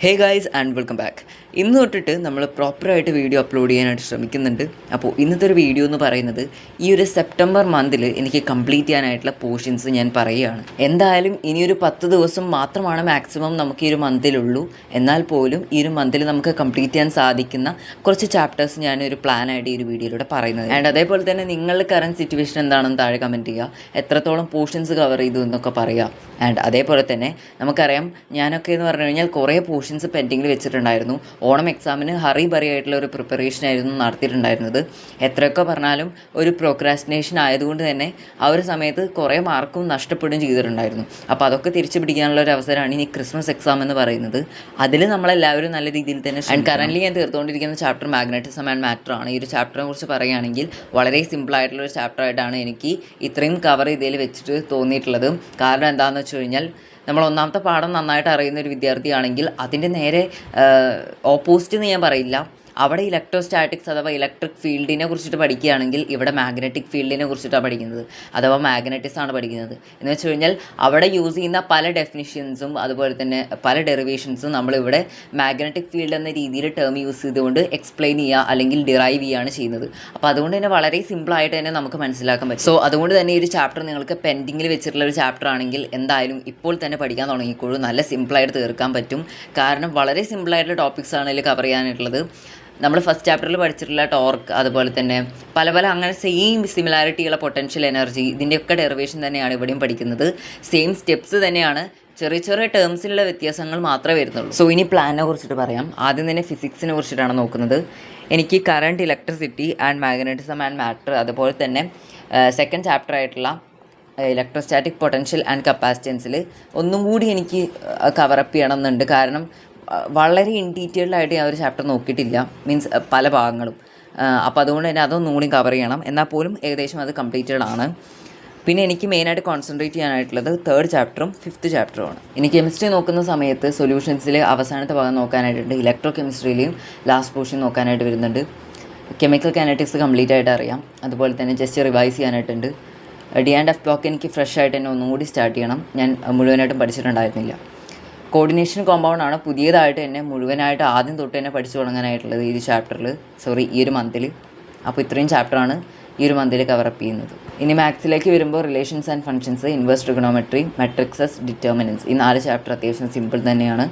Hey guys and welcome back. ഇന്ന് തൊട്ടിട്ട് നമ്മൾ പ്രോപ്പറായിട്ട് വീഡിയോ അപ്ലോഡ് ചെയ്യാനായിട്ട് ശ്രമിക്കുന്നുണ്ട്. അപ്പോൾ ഇന്നത്തെ ഒരു വീഡിയോ എന്ന് പറയുന്നത് ഈ ഒരു സെപ്റ്റംബർ മന്തിൽ എനിക്ക് കംപ്ലീറ്റ് ചെയ്യാനായിട്ടുള്ള പോർഷൻസ് ഞാൻ പറയുകയാണ്. എന്തായാലും ഇനിയൊരു 10 ദിവസം മാത്രമാണ് മാക്സിമം നമുക്ക് ഈ ഒരു മന്തിലുള്ളൂ. എന്നാൽ പോലും ഈ ഒരു മന്തിൽ നമുക്ക് കംപ്ലീറ്റ് ചെയ്യാൻ സാധിക്കുന്ന കുറച്ച് ചാപ്റ്റേഴ്സ് ഞാനൊരു പ്ലാനായിട്ട് ഈ ഒരു വീഡിയോയിലൂടെ പറയുന്നത്. ആൻഡ് അതേപോലെ തന്നെ നിങ്ങളുടെ കറൻറ്റ് സിറ്റുവേഷൻ എന്താണെന്ന് താഴെ കമൻറ്റ് ചെയ്യുക. എത്രത്തോളം പോർഷൻസ് കവർ ചെയ്തു എന്നൊക്കെ പറയുക. ആൻഡ് അതേപോലെ തന്നെ നമുക്കറിയാം ഞാനൊക്കെ എന്ന് പറഞ്ഞു കഴിഞ്ഞാൽ കുറേ പോർഷൻസ് പെൻഡിങ്ങിൽ വെച്ചിട്ടുണ്ടായിരുന്നു. ഓണം എക്സാമിന് ഹറി ബറി ആയിട്ടുള്ള ഒരു പ്രിപ്പറേഷൻ ആയിരുന്നു നടത്തിയിട്ടുണ്ടായിരുന്നത്. എത്രയൊക്കെ പറഞ്ഞാലും ഒരു പ്രോക്രാസ്റ്റിനേഷൻ ആയതുകൊണ്ട് തന്നെ ആ ഒരു സമയത്ത് കുറേ മാർക്കും നഷ്ടപ്പെടുകയും ചെയ്തിട്ടുണ്ടായിരുന്നു. അപ്പോൾ അതൊക്കെ തിരിച്ചു പിടിക്കാനുള്ള ഒരു അവസരമാണ് ഇനി ക്രിസ്മസ് എക്സാം എന്ന് പറയുന്നത്. അതിൽ നമ്മളെല്ലാവരും നല്ല രീതിയിൽ തന്നെ ആൻഡ് കറൻ്റ്ലി ഞാൻ തീർത്തുകൊണ്ടിരിക്കുന്ന ചാപ്റ്റർ മാഗ്നറ്റിസം ആൻഡ് മാറ്റർ ആണ്. ഈ ഒരു ചാപ്റ്ററിനെ കുറിച്ച് പറയുകയാണെങ്കിൽ വളരെ സിമ്പിളായിട്ടുള്ളൊരു ചാപ്റ്ററായിട്ടാണ് എനിക്ക് ഇത്രയും കവർ ചെയ്തതിൽ വെച്ചിട്ട് തോന്നിയിട്ടുള്ളത്. കാരണം എന്താണെന്ന് വെച്ച് കഴിഞ്ഞാൽ നമ്മൾ ഒന്നാമത്തെ പാഠം നന്നായിട്ട് അറിയുന്ന ഒരു വിദ്യാർത്ഥിയാണെങ്കിൽ അതിൻ്റെ നേരെ ഓപ്പോസിറ്റ് എന്ന് ഞാൻ പറയില്ല, അവിടെ ഇലക്ട്രോസ്റ്റാറ്റിക്സ് അഥവാ ഇലക്ട്രിക് ഫീൽഡിനെ കുറിച്ചിട്ട് പഠിക്കുകയാണെങ്കിൽ ഇവിടെ മാഗ്നറ്റിക് ഫീൽഡിനെ കുറിച്ചിട്ടാണ് പഠിക്കുന്നത്, അഥവാ മാഗ്നറ്റിക്സ് ആണ് പഠിക്കുന്നത്. എന്ന് വെച്ച് കഴിഞ്ഞാൽ അവിടെ യൂസ് ചെയ്യുന്ന പല ഡെഫിനിഷൻസും അതുപോലെ തന്നെ പല ഡെറിവേഷൻസും നമ്മളിവിടെ മാഗ്നറ്റിക് ഫീൽഡ് എന്ന രീതിയിൽ ടേം യൂസ് ചെയ്തുകൊണ്ട് എക്സ്പ്ലെയിൻ ചെയ്യുക അല്ലെങ്കിൽ ഡിറൈവ് ചെയ്യുകയാണ് ചെയ്യുന്നത്. അപ്പോൾ അതുകൊണ്ട് തന്നെ വളരെ സിമ്പിളായിട്ട് തന്നെ നമുക്ക് മനസ്സിലാക്കാൻ പറ്റും. സോ അതുകൊണ്ട് തന്നെ ഈ ഒരു ചാപ്റ്റർ നിങ്ങൾക്ക് പെൻഡിങ്ങിൽ വെച്ചിട്ടുള്ള ഒരു ചാപ്റ്റർ ആണെങ്കിൽ എന്തായാലും ഇപ്പോൾ തന്നെ പഠിക്കാൻ തുടങ്ങിക്കോളൂ. നല്ല സിമ്പിളായിട്ട് തീർക്കാൻ പറ്റും. കാരണം വളരെ സിമ്പിളായിട്ടുള്ള ടോപ്പിക്സാണ് ഇതിൽ കവർ ചെയ്യാനായിട്ടുള്ളത്. നമ്മൾ ഫസ്റ്റ് ചാപ്റ്ററിൽ പഠിച്ചിട്ടുള്ള ടോർക്ക് അതുപോലെ തന്നെ പല അങ്ങനെ സെയിം സിമിലാരിറ്റിയുള്ള പൊട്ടൻഷ്യൽ എനർജി ഇതിൻ്റെയൊക്കെ ഡെറിവേഷൻ തന്നെയാണ് ഇവിടെയും പഠിക്കുന്നത്. സെയിം സ്റ്റെപ്സ് തന്നെയാണ്, ചെറിയ ചെറിയ ടേംസിലുള്ള വ്യത്യാസങ്ങൾ മാത്രമേ വരുന്നുള്ളൂ. സോ ഇനി പ്ലാനിനെ കുറിച്ചിട്ട് പറയാം. ആദ്യം തന്നെ ഫിസിക്സിനെ കുറിച്ചിട്ടാണ് നോക്കുന്നത്. എനിക്ക് current, electricity and magnetism and matter അതുപോലെ തന്നെ സെക്കൻഡ് ചാപ്റ്റർ ആയിട്ടുള്ള ഇലക്ട്രോസ്റ്റാറ്റിക് പൊട്ടൻഷ്യൽ ആൻഡ് കപ്പാസിറ്റൻസിൽ ഒന്നും കൂടി എനിക്ക് കവറപ്പ് ചെയ്യണം എന്നുണ്ട്. കാരണം വളരെ ഇൻ ഡീറ്റെയിൽഡായിട്ട് ഞാൻ ഒരു ചാപ്റ്റർ നോക്കിയിട്ടില്ല, മീൻസ് പല ഭാഗങ്ങളും. അപ്പോൾ അതുകൊണ്ട് തന്നെ അതൊന്നും കൂടി കവർ ചെയ്യണം. എന്നാൽ പോലും ഏകദേശം അത് കംപ്ലീറ്റഡ് ആണ്. പിന്നെ എനിക്ക് മെയിനായിട്ട് കോൺസെൻട്രേറ്റ് ചെയ്യാനായിട്ടുള്ളത് തേർഡ് ചാപ്റ്ററും ഫിഫ്ത്ത് ചാപ്റ്ററുമാണ്. ഇനി കെമിസ്ട്രി നോക്കുന്ന സമയത്ത് സൊല്യൂഷൻസിൽ അവസാനത്തെ ഭാഗം നോക്കാനായിട്ടുണ്ട്, ഇലക്ട്രോ കെമിസ്ട്രിയിലെയും ലാസ്റ്റ് പോർഷൻ നോക്കാനായിട്ട് വരുന്നുണ്ട്. കെമിക്കൽ കൈനറ്റിക്സ് കംപ്ലീറ്റ് ആയിട്ട് അറിയാം, അതുപോലെ തന്നെ ജസ്റ്റ് റിവൈസ് ചെയ്യാനായിട്ടുണ്ട്. ഡി ആൻഡ് എഫ് ബ്ലോക്ക് എനിക്ക് ഫ്രഷ് ആയിട്ട് തന്നെ ഒന്നും കൂടി സ്റ്റാർട്ട് ചെയ്യണം, ഞാൻ മുഴുവനായിട്ടും പഠിച്ചിട്ടുണ്ടായിരുന്നില്ല. കോർഡിനേഷൻ കോമ്പൗണ്ടാണ് പുതിയതായിട്ട് തന്നെ മുഴുവനായിട്ട് ആദ്യം തൊട്ട് തന്നെ പഠിച്ചു തുടങ്ങാനായിട്ടുള്ളത് ഈ ഒരു മന്തിൽ. അപ്പോൾ ഇത്രയും ചാപ്റ്ററാണ് ഈ ഒരു മന്തിൽ കവറപ്പ് ചെയ്യുന്നത്. ഇനി മാത്സിലേക്ക് വരുമ്പോൾ relations and functions, inverse trigonometry, matrixes, determinants, ഈ 4 ചാപ്റ്റർ അത്യാവശ്യം സിമ്പിൾ തന്നെയാണ്,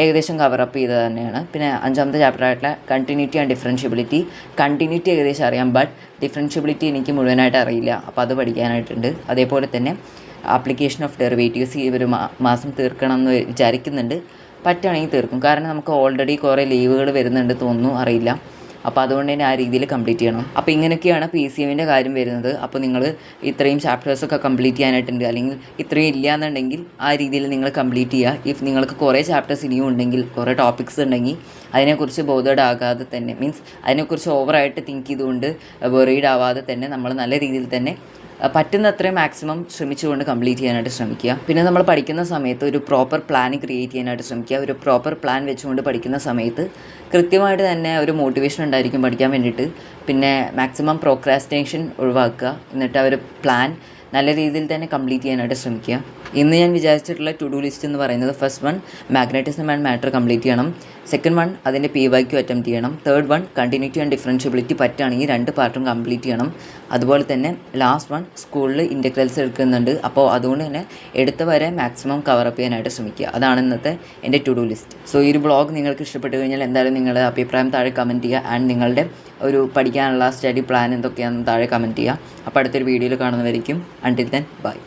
ഏകദേശം കവറപ്പ് ചെയ്തത് തന്നെയാണ്. പിന്നെ 5ാമത്തെ ചാപ്റ്റർ ആയിട്ടുള്ള കണ്ടിന്യൂറ്റി ആൻഡ് ഡിഫറൻഷ്യബിലിറ്റി. കണ്ടിന്യൂറ്റി ഏകദേശം അറിയാം, ബട്ട് ഡിഫറൻഷ്യബിലിറ്റി എനിക്ക് മുഴുവനായിട്ട് അറിയില്ല, അപ്പോൾ അത് പഠിക്കാനായിട്ടുണ്ട്. അതേപോലെ തന്നെ ആപ്ലിക്കേഷൻ ഓഫ് ഡെറിവേറ്റീവ്സ് ഈ ഒരു മാസം തീർക്കണം എന്ന് വിചാരിക്കുന്നുണ്ട്. പറ്റുകയാണെങ്കിൽ തീർക്കും, കാരണം നമുക്ക് ഓൾറെഡി കുറേ ലീവുകൾ വരുന്നുണ്ട് തോന്നുന്നു, അറിയില്ല. അപ്പോൾ അതുകൊണ്ട് തന്നെ ആ രീതിയിൽ കംപ്ലീറ്റ് ചെയ്യണം. അപ്പോൾ ഇങ്ങനെയൊക്കെയാണ് PCMൻ്റെ കാര്യം വരുന്നത്. അപ്പോൾ നിങ്ങൾ ഇത്രയും ചാപ്റ്റേഴ്സൊക്കെ കംപ്ലീറ്റ് ചെയ്യാനായിട്ടുണ്ട്, അല്ലെങ്കിൽ ഇത്രയും ഇല്ല എന്നുണ്ടെങ്കിൽ ആ രീതിയിൽ നിങ്ങൾ കംപ്ലീറ്റ് ചെയ്യുക. ഇഫ് നിങ്ങൾക്ക് കുറേ ചാപ്റ്റേഴ്സ് ഇനിയും ഉണ്ടെങ്കിൽ, കുറേ ടോപ്പിക്സ് ഉണ്ടെങ്കിൽ അതിനെക്കുറിച്ച് ബോധേഡ് ആകാതെ തന്നെ, മീൻസ് അതിനെക്കുറിച്ച് ഓവറായിട്ട് തിങ്ക് ചെയ്തുകൊണ്ട് വെറീഡ് ആവാതെ തന്നെ നമ്മൾ നല്ല രീതിയിൽ തന്നെ പറ്റുന്നത്രയും മാക്സിമം ശ്രമിച്ചുകൊണ്ട് കംപ്ലീറ്റ് ചെയ്യാനായിട്ട് ശ്രമിക്കുക. പിന്നെ നമ്മൾ പഠിക്കുന്ന സമയത്ത് ഒരു പ്രോപ്പർ പ്ലാൻ ക്രിയേറ്റ് ചെയ്യാനായിട്ട് ശ്രമിക്കുക. ഒരു പ്രോപ്പർ പ്ലാൻ വെച്ചുകൊണ്ട് പഠിക്കുന്ന സമയത്ത് കൃത്യമായിട്ട് തന്നെ ഒരു മോട്ടിവേഷൻ ഉണ്ടായിരിക്കും പഠിക്കാൻ വേണ്ടിയിട്ട്. പിന്നെ മാക്സിമം പ്രോക്രാസ്റ്റിനേഷൻ ഒഴിവാക്കുക, എന്നിട്ട് ആ ഒരു പ്ലാൻ നല്ല രീതിയിൽ തന്നെ കംപ്ലീറ്റ് ചെയ്യാനായിട്ട് ശ്രമിക്കുക. ഇന്ന് ഞാൻ വിചാരിച്ചിട്ടുള്ള ടു ഡു ലിസ്റ്റ് എന്ന് പറയുന്നത്, first 1 magnetism and matter complete ചെയ്യണം, സെക്കൻഡ് 1 അതിൻ്റെ PYQ അറ്റംപ്റ്റ് ചെയ്യണം, തേർഡ് 1 കണ്ടിന്യൂറ്റി ആൻഡ് ഡിഫറൻഷ്യബിലിറ്റി പറ്റുകയാണെങ്കിൽ 2 പാർട്ടും കംപ്ലീറ്റ് ചെയ്യണം. അതുപോലെ തന്നെ ലാസ്റ്റ് 1 സ്കൂളിൽ ഇൻ്റഗ്രൽസ് എടുക്കുന്നുണ്ട്, അപ്പോൾ അതുകൊണ്ട് തന്നെ എടുത്ത വരെ മാക്സിമം കവറപ്പ് ചെയ്യാനായിട്ട് ശ്രമിക്കുക. അതാണ് ഇന്നത്തെ എൻ്റെ ടു ഡു ലിസ്റ്റ്. സോ ഈ ഒരു വ്ളോഗ് നിങ്ങൾക്ക് ഇഷ്ടപ്പെട്ട് കഴിഞ്ഞാൽ എന്തായാലും നിങ്ങളുടെ അഭിപ്രായം താഴെ കമൻറ്റ് ചെയ്യുക. ആൻഡ് നിങ്ങളുടെ ഒരു പഠിക്കാനുള്ള സ്റ്റഡി പ്ലാൻ എന്തൊക്കെയാണെന്ന് താഴെ കമൻറ്റ് ചെയ്യുക. അപ്പോൾ അടുത്തൊരു വീഡിയോയിൽ കാണുന്നവരിക്കും. Until then bye.